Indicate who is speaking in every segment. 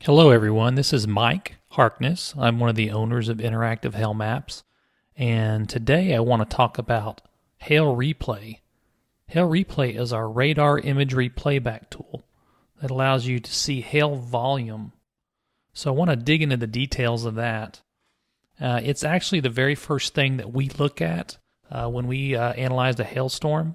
Speaker 1: Hello, everyone. This is Mike Harkness. I'm one of the owners of Interactive Hail Maps, and today I want to talk about Hail Replay. Hail Replay is our radar imagery playback tool that allows you to see hail volume. So I want to dig into the details of that. It's actually the very first thing that we look at when we analyze a hailstorm,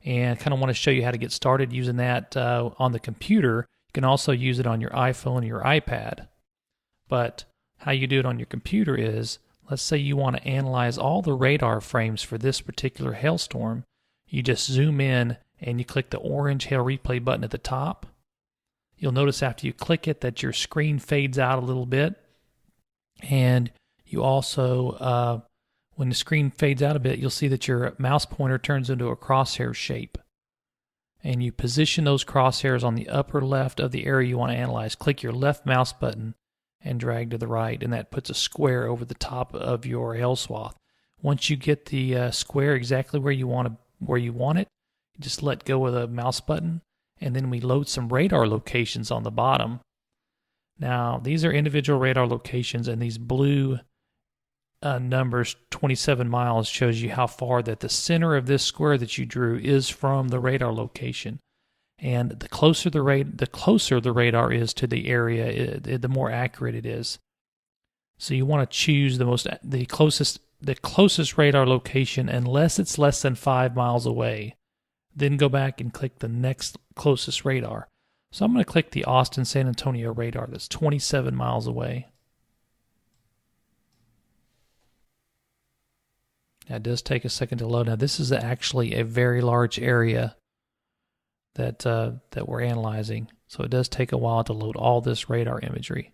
Speaker 1: and kind of want to show you how to get started using that on the computer. You can also use it on your iPhone or your iPad. But how you do it on your computer is, let's say you want to analyze all the radar frames for this particular hailstorm. You just zoom in and you click the orange Hail Replay button at the top. You'll notice after you click it that your screen fades out a little bit. And you also, when the screen fades out a bit, you'll see that your mouse pointer turns into a crosshair shape. And you position those crosshairs on the upper left of the area you want to analyze. Click your left mouse button and drag to the right, and that puts a square over the top of your hail swath. Once you get the square exactly where you want it, you just let go of the mouse button, and then we load some radar locations on the bottom. Now, these are individual radar locations, and these blue numbers, 27 miles, shows you how far that the center of this square that you drew is from the radar location. And the closer the radar is to the area, the more accurate it is. So you want to choose the closest radar location unless it's less than 5 miles away. Then go back and click the next closest radar. So I'm going to click the Austin San Antonio radar that's 27 miles away. Now, it does take a second to load. Now, this is actually a very large area that we're analyzing, so it does take a while to load all this radar imagery.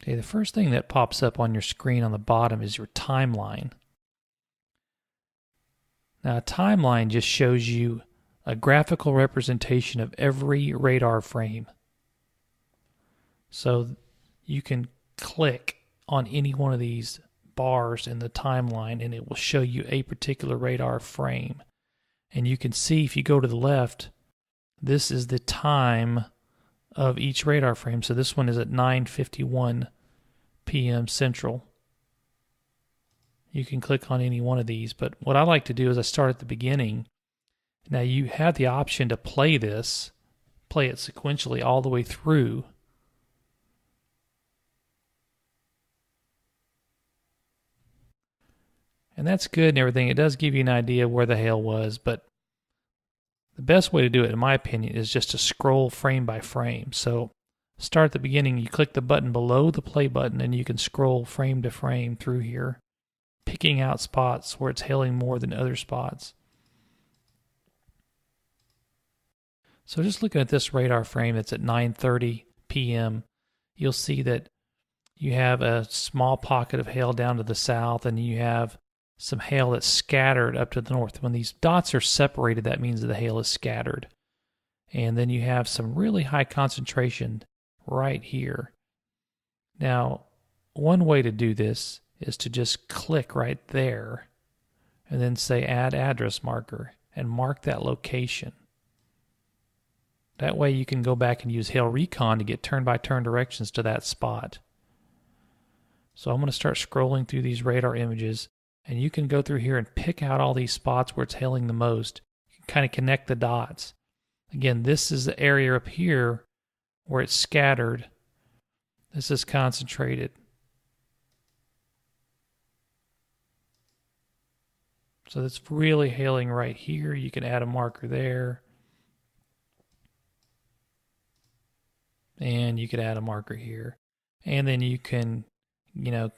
Speaker 1: Okay, the first thing that pops up on your screen on the bottom is your timeline. Now, a timeline just shows you a graphical representation of every radar frame. So you can click on any one of these bars in the timeline and it will show you a particular radar frame. And you can see, if you go to the left, this is the time of each radar frame. So this one is at 9:51 p.m. Central. You can click on any one of these, but what I like to do is I start at the beginning. Now you have the option to play it sequentially all the way through. And that's good and everything. It does give you an idea where the hail was, but the best way to do it, in my opinion, is just to scroll frame by frame. So start at the beginning, you click the button below the play button, and you can scroll frame to frame through here, picking out spots where it's hailing more than other spots. So just looking at this radar frame that's at 9:30 p.m., you'll see that you have a small pocket of hail down to the south, and you have some hail that's scattered up to the north. When these dots are separated, that means that the hail is scattered. And then you have some really high concentration right here. Now, one way to do this is to just click right there and then say add address marker and mark that location. That way you can go back and use Hail Recon to get turn-by-turn directions to that spot. So I'm going to start scrolling through these radar images, and you can go through here and pick out all these spots where it's hailing the most. You can kind of connect the dots. Again, this is the area up here where it's scattered. This is concentrated. So it's really hailing right here. You can add a marker there. And you could add a marker here. And then you can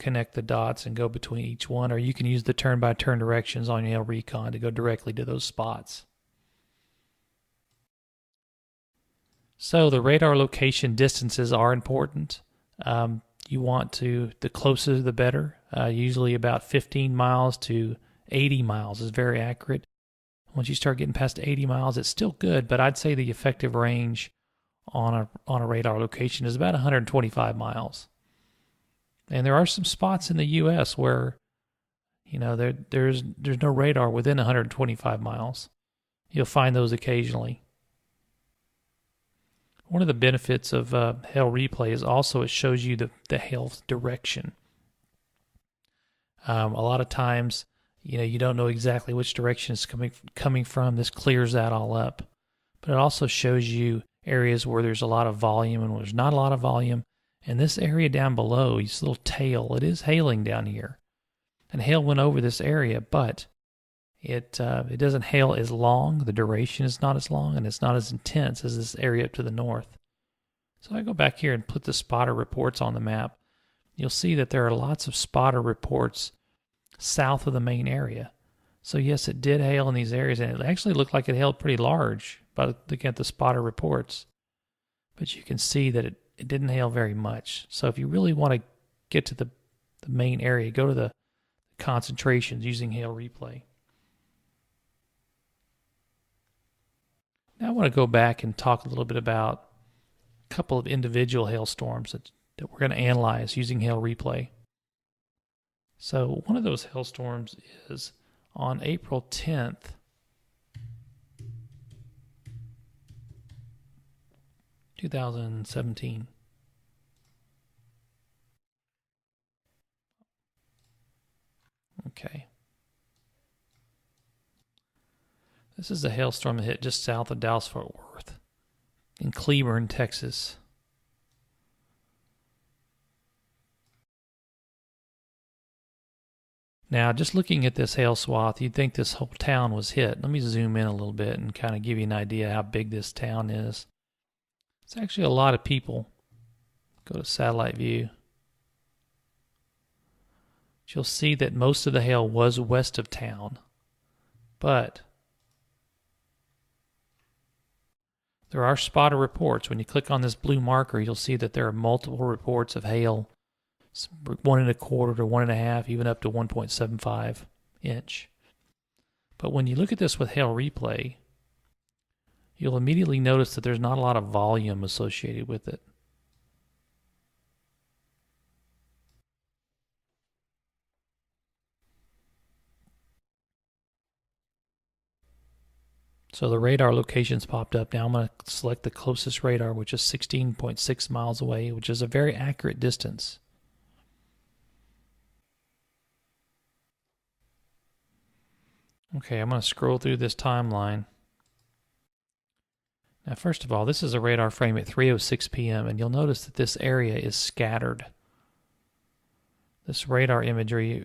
Speaker 1: connect the dots and go between each one, or you can use the turn-by-turn directions on your Hail Recon to go directly to those spots. So the radar location distances are important. You want the closer the better. Usually about 15 miles to 80 miles is very accurate. Once you start getting past 80 miles, it's still good, but I'd say the effective range on a radar location is about 125 miles. And there are some spots in the U.S. where, there's no radar within 125 miles. You'll find those occasionally. One of the benefits of Hail Replay is also it shows you the hail direction. A lot of times, you don't know exactly which direction it's coming from. This clears that all up. But it also shows you areas where there's a lot of volume and where there's not a lot of volume. And this area down below, this little tail, it is hailing down here. And hail went over this area, but it doesn't hail as long. The duration is not as long, and it's not as intense as this area up to the north. So I go back here and put the spotter reports on the map. You'll see that there are lots of spotter reports south of the main area. So yes, it did hail in these areas, and it actually looked like it hailed pretty large by looking at the spotter reports. But you can see that it didn't hail very much. So if you really want to get to the main area, go to the concentrations using Hail Replay. Now I want to go back and talk a little bit about a couple of individual hailstorms that we're going to analyze using Hail Replay. So one of those hailstorms is on April 10th, 2017. Okay. This is a hailstorm that hit just south of Dallas-Fort Worth in Cleburne, Texas. Now, just looking at this hail swath, you'd think this whole town was hit. Let me zoom in a little bit and kind of give you an idea how big this town is. It's actually a lot of people. Go to satellite view. You'll see that most of the hail was west of town, but there are spotter reports. When you click on this blue marker, you'll see that there are multiple reports of hail, 1.25 to 1.5, even up to 1.75 inch. But when you look at this with Hail Replay, you'll immediately notice that there's not a lot of volume associated with it. So the radar locations popped up. Now I'm going to select the closest radar, which is 16.6 miles away, which is a very accurate distance. Okay, I'm going to scroll through this timeline. Now, first of all, this is a radar frame at 3:06 p.m., and you'll notice that this area is scattered. This radar imagery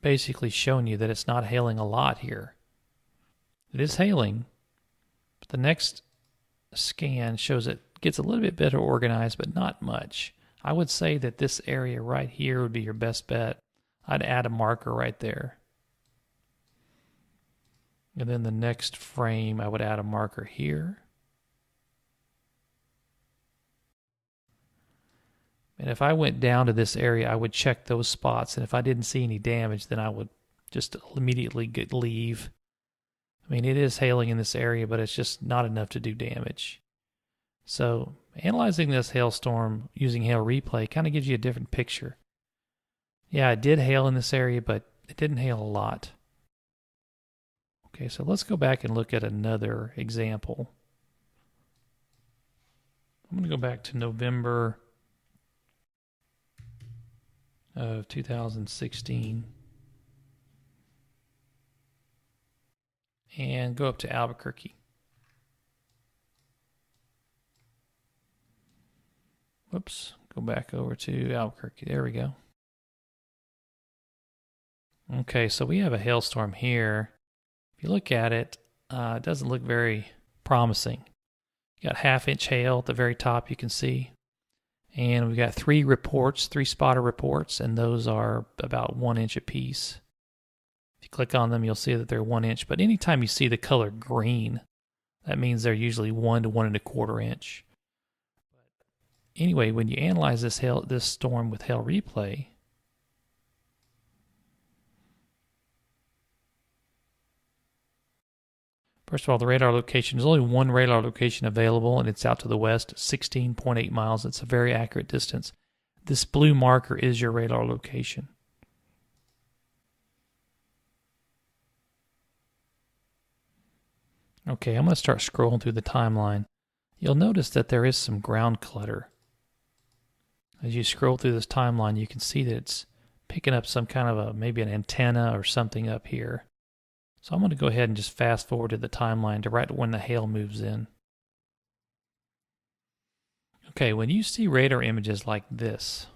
Speaker 1: basically showing you that it's not hailing a lot here. It is hailing, but the next scan shows it gets a little bit better organized, but not much. I would say that this area right here would be your best bet. I'd add a marker right there. And then the next frame, I would add a marker here. And if I went down to this area, I would check those spots. And if I didn't see any damage, then I would just immediately leave. I mean, it is hailing in this area, but it's just not enough to do damage. So analyzing this hailstorm using Hail Replay kind of gives you a different picture. Yeah, it did hail in this area, but it didn't hail a lot. Okay, so let's go back and look at another example. I'm going to go back to November of 2016 and go up to Albuquerque. Whoops, go back over to Albuquerque. There we go. Okay, so we have a hailstorm here. If you look at it, it doesn't look very promising. You got 1/2 inch hail at the very top, you can see. And we've got 3 reports, 3 spotter reports, and those are about 1 inch apiece. If you click on them, you'll see that they're 1 inch. But anytime you see the color green, that means they're usually 1 to 1.25 inch. Anyway, when you analyze this storm with Hail Replay, first of all, the radar location, there's only one radar location available, and it's out to the west, 16.8 miles. It's a very accurate distance. This blue marker is your radar location. Okay, I'm going to start scrolling through the timeline. you'll notice that there is some ground clutter. As you scroll through this timeline, you can see that it's picking up some kind of maybe an antenna or something up here. So I'm going to go ahead and just fast forward to the timeline to right when the hail moves in. Okay, when you see radar images like this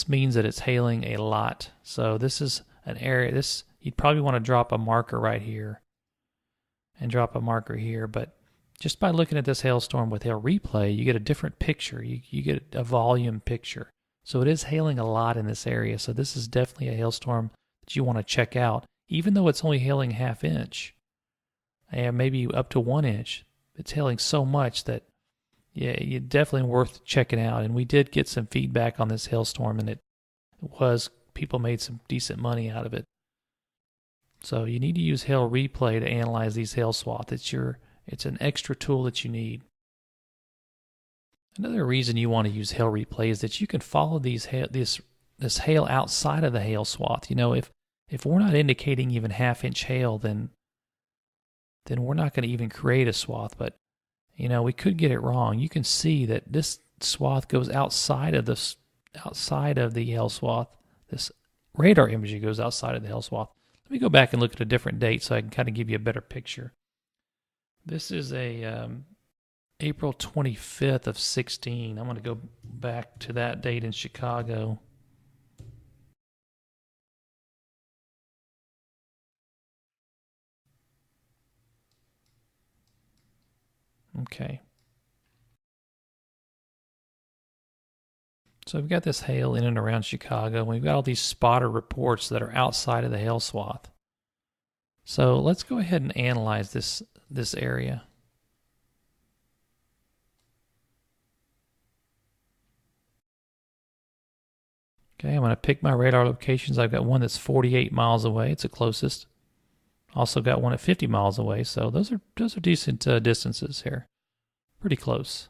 Speaker 1: means that it's hailing a lot. So this is an area, you'd probably want to drop a marker right here and drop a marker here, but just by looking at this hailstorm with Hail Replay, you get a different picture. You get a volume picture. So it is hailing a lot in this area. So this is definitely a hailstorm that you want to check out, even though it's only hailing ½ inch and maybe up to 1 inch. It's hailing so much that yeah, it's definitely worth checking out. And we did get some feedback on this hailstorm, and people made some decent money out of it. So you need to use Hail Replay to analyze these hail swaths. It's an extra tool that you need. Another reason you want to use Hail Replay is that you can follow this hail outside of the hail swath. You know, if we're not indicating even ½ inch hail, then we're not going to even create a swath. But you know, we could get it wrong. You can see that this swath goes outside of the hail swath. This radar imagery goes outside of the hail swath. Let me go back and look at a different date so I can kind of give you a better picture. This is a April 25th of 16. I'm going to go back to that date in Chicago. Okay. So we've got this hail in and around Chicago. We've got all these spotter reports that are outside of the hail swath. So let's go ahead and analyze this area. Okay, I'm going to pick my radar locations. I've got one that's 48 miles away. It's the closest. Also got one at 50 miles away. So those are decent distances here. Pretty close.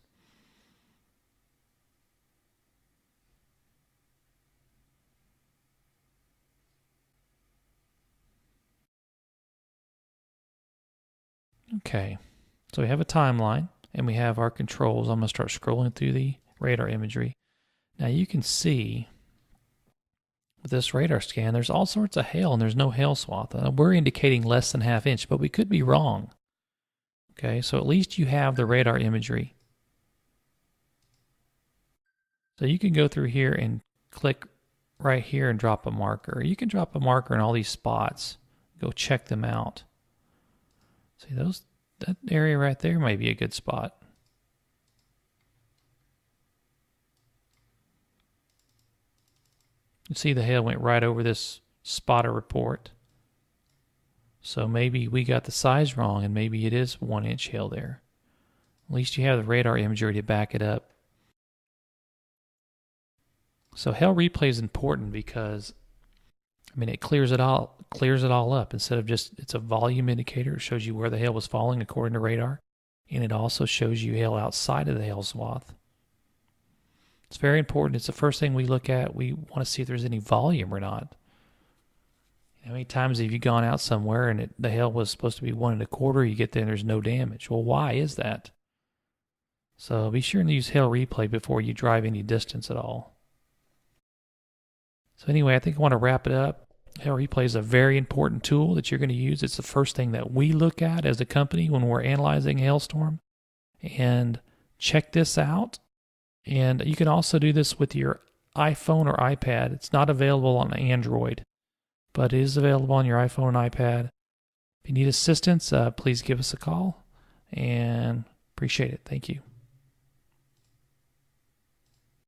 Speaker 1: Okay, so we have a timeline and we have our controls. I'm going to start scrolling through the radar imagery. Now you can see with this radar scan, there's all sorts of hail and there's no hail swath. We're indicating less than ½ inch, but we could be wrong. Okay, so at least you have the radar imagery. So you can go through here and click right here and drop a marker. You can drop a marker in all these spots. Go check them out. See that area right there might be a good spot. You see the hail went right over this spotter report. So maybe we got the size wrong and maybe it is 1 inch hail there. At least you have the radar imagery to back it up. So Hail Replay is important because it clears it all up. Instead of just, it's a volume indicator. It shows you where the hail was falling according to radar. And it also shows you hail outside of the hail swath. It's very important. It's the first thing we look at. We want to see if there's any volume or not. How many times have you gone out somewhere and the hail was supposed to be 1 1/4, you get there and there's no damage? Well, why is that? So be sure to use Hail Replay before you drive any distance at all. So anyway, I think I want to wrap it up. Hail Replay is a very important tool that you're going to use. It's the first thing that we look at as a company when we're analyzing a hailstorm. And check this out. And you can also do this with your iPhone or iPad. It's not available on Android, but it is available on your iPhone and iPad. If you need assistance, please give us a call, and appreciate it. Thank you.